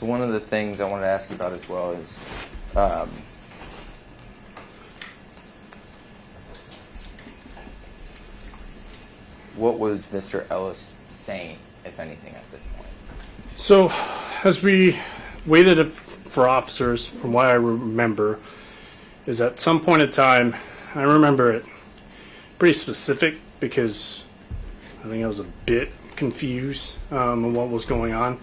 So one of the things I wanted to ask you about as well is what was Mr. Ellis saying, if anything, at this point? So, as we waited for officers, from what I remember, is at some point in time, I remember it pretty specific because I think I was a bit confused on what was going on.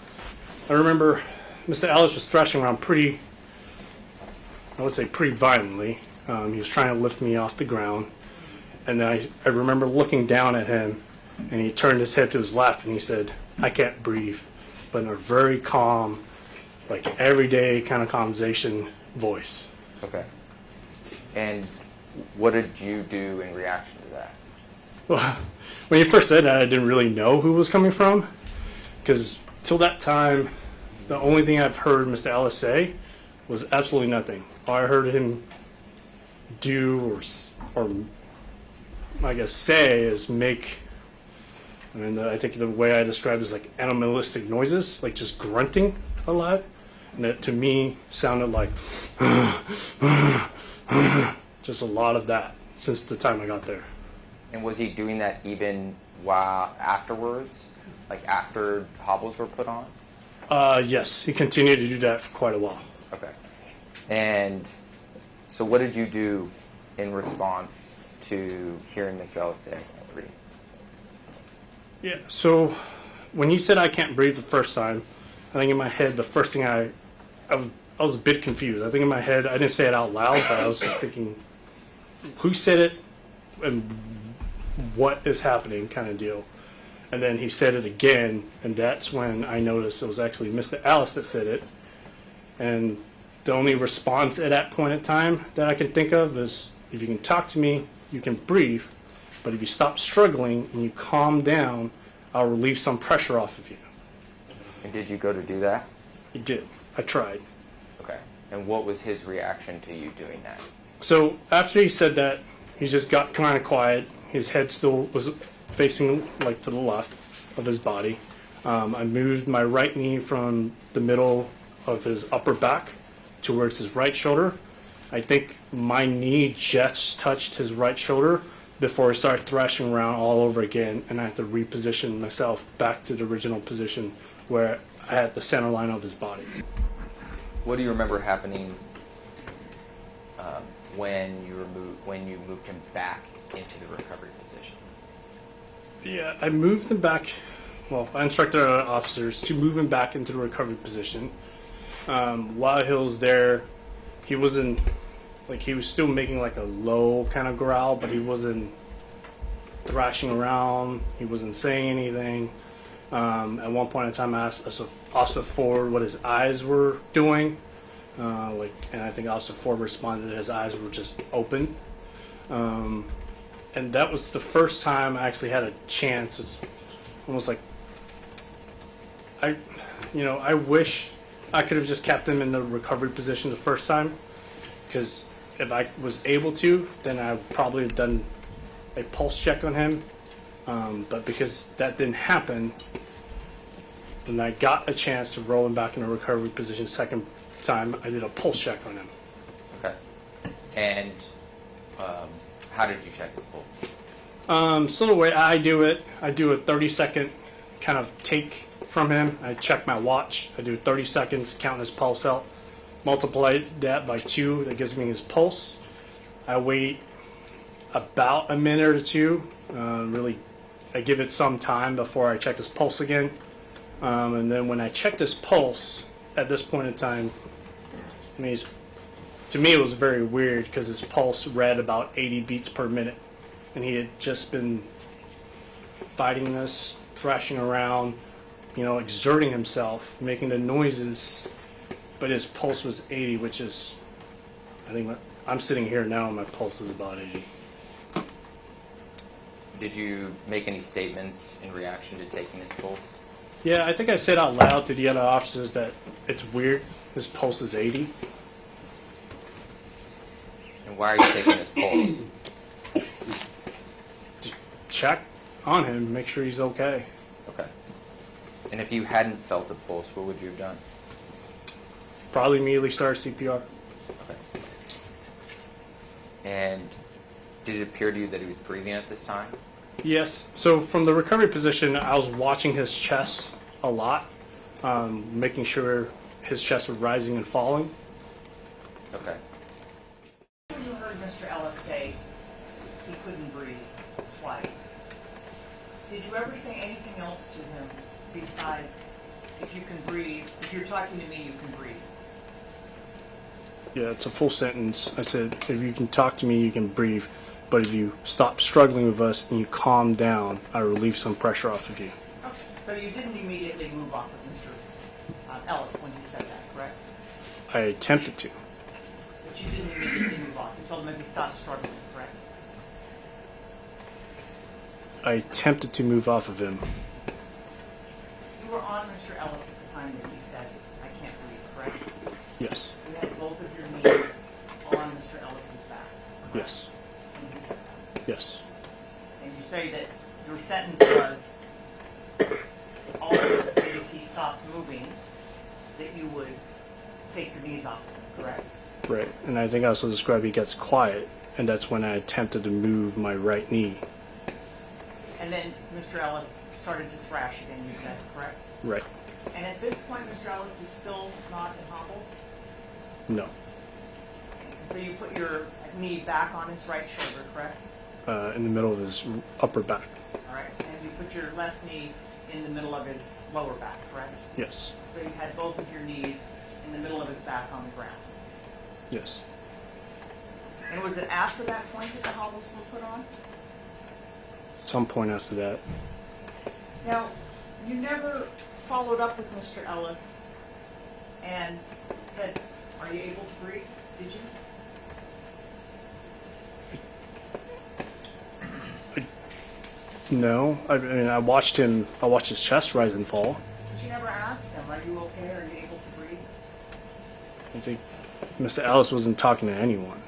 I remember Mr. Ellis was thrashing around pretty violently. He was trying to lift me off the ground. And then I remember looking down at him, and he turned his head to his left, and he said, "I can't breathe," but in a very calm, like everyday kind of conversation voice. Okay. And what did you do in reaction to that? Well, when you first said that, I didn't really know who it was coming from, because till that time, the only thing I've heard Mr. Ellis say was absolutely nothing. All I heard him do or I guess say is make, and I think the way I describe it is like animalistic noises, like just grunting a lot. And that to me sounded like just a lot of that since the time I got there. And was he doing that even while afterwards, like after hobbles were put on? Yes, he continued to do that for quite a while. Okay. And so what did you do in response to hearing Mr. Ellis say, "I can't breathe"? Yeah, so when he said "I can't breathe" the first time, I think in my head, the first thing I was a bit confused. I think in my head, I didn't say it out loud, but I was just thinking, who said it and what is happening kind of deal. And then he said it again, and that's when I noticed it was actually Mr. Ellis that said it. And the only response at that point in time that I can think of is, if you can talk to me, you can breathe, but if you stop struggling and you calm down, I'll relieve some pressure off of you. And did you go to do that? He did. I tried. Okay. And what was his reaction to you doing that? So after he said that, he just got kind of quiet. His head still was facing like to the left of his body. I moved my right knee from the middle of his upper back towards his right shoulder. I think my knee just touched his right shoulder before I started thrashing around all over again, and I had to reposition myself back to the original position where I had the center line of his body. What do you remember happening when you moved him back into the recovery position? Yeah, I moved him back. Well, I instructed our officers to move him back into the recovery position. While he was there, he wasn't, like, he was still making like a low kind of growl, but he wasn't thrashing around. He wasn't saying anything. At one point in time, I asked Officer Ford what his eyes were doing. And I think Officer Ford responded that his eyes were just open. And that was the first time I actually had a chance. It's almost like I wish I could have just kept him in the recovery position the first time, because if I was able to, then I would probably have done a pulse check on him. But because that didn't happen, then I got a chance to roll him back in a recovery position. Second time, I did a pulse check on him. Okay. And how did you check the pulse? So the way I do it, I do a 30-second kind of take from him. I check my watch. I do 30 seconds, count his pulse out, multiply that by 2. That gives me his pulse. I wait about a minute or two. I give it some time before I check his pulse again. And then when I checked his pulse, at this point in time, to me it was very weird because his pulse read about 80 beats per minute. And he had just been fighting this, thrashing around, exerting himself, making the noises, but his pulse was 80, which is, I think I'm sitting here now and my pulse is about 80. Did you make any statements in reaction to taking his pulse? Yeah, I think I said out loud to the other officers that it's weird, his pulse is 80. And why are you taking his pulse? To check on him, make sure he's okay. Okay. And if you hadn't felt a pulse, what would you have done? Probably immediately started CPR. Okay. And did it appear to you that he was breathing at this time? Yes. So from the recovery position, I was watching his chest a lot, making sure his chest was rising and falling. Okay. You heard Mr. Ellis say he couldn't breathe twice. Did you ever say anything else to him besides, if you can breathe, if you're talking to me, you can breathe? Yeah, it's a full sentence. I said, if you can talk to me, you can breathe. But if you stop struggling with us and you calm down, I relieve some pressure off of you. Okay. So you didn't immediately move off of Mr. Ellis when he said that, correct? I attempted to. But you didn't immediately move off. You told him if he stopped struggling, correct? I attempted to move off of him. You were on Mr. Ellis at the time that he said, I can't breathe, correct? Yes. You had both of your knees on Mr. Ellis's back. Correct? Yes. And he said that. Yes. And you say that your sentence was also that if he stopped moving, that you would take your knees off of him, correct? Right. And I think I also described he gets quiet, and that's when I attempted to move my right knee. And then Mr. Ellis started to thrash again, you said, correct? Right. And at this point, Mr. Ellis is still not in hobbles? No. So you put your knee back on his right shoulder, correct? In the middle of his upper back. All right. And you put your left knee in the middle of his lower back, correct? Yes. So you had both of your knees in the middle of his back on the ground. Yes. And was it after that point that the hobbles were put on? Some point after that. Now, you never followed up with Mr. Ellis and said, are you able to breathe? Did you? No. I mean, I watched his chest rise and fall. But you never asked him, are you okay? Are you able to breathe? I think Mr. Ellis wasn't talking to anyone.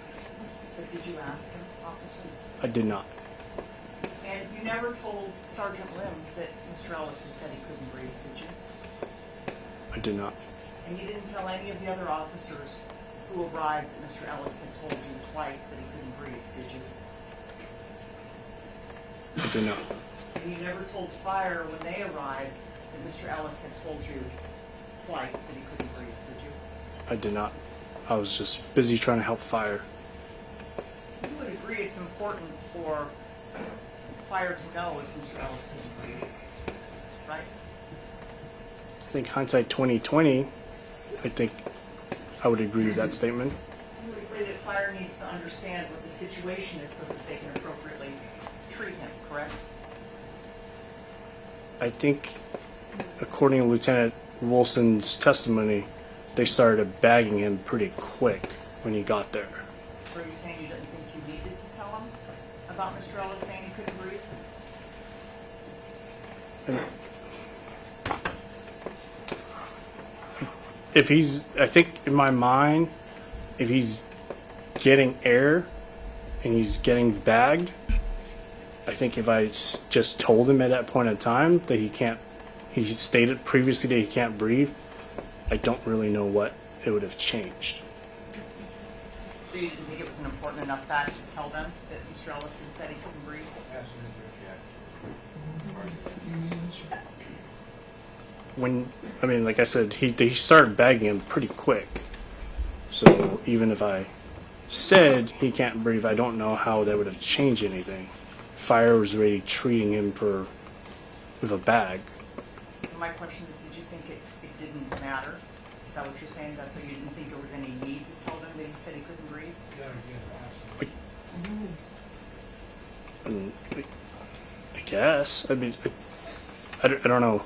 But did you ask him, officer? I did not. And you never told Sergeant Lim that Mr. Ellis had said he couldn't breathe, did you? I did not. And you didn't tell any of the other officers who arrived that Mr. Ellis had told you twice that he couldn't breathe, did you? I did not. And you never told fire when they arrived that Mr. Ellis had told you twice that he couldn't breathe, did you? I did not. I was just busy trying to help fire. You would agree it's important for fire to know if Mr. Ellis couldn't breathe, right? I think hindsight 2020, I think I would agree with that statement. You would agree that fire needs to understand what the situation is so that they can appropriately treat him, correct? I think, according to Lieutenant Wilson's testimony, they started bagging him pretty quick when he got there. So are you saying you didn't think you needed to tell him about Mr. Ellis saying he couldn't breathe? And if he's, I think in my mind, if he's getting air and he's getting bagged, I think if I just told him at that point in time that he stated previously that he can't breathe, I don't really know what it would have changed. So you didn't think it was an important enough fact to tell them that Mr. Ellis had said he couldn't breathe? Like I said, he started bagging him pretty quick. So even if I said he can't breathe, I don't know how that would have changed anything. Fire was already treating him with a bag. So my question is, did you think it didn't matter? Is that what you're saying? That's why you didn't think there was any need to tell them that he said he couldn't breathe? I guess. I mean, I don't know.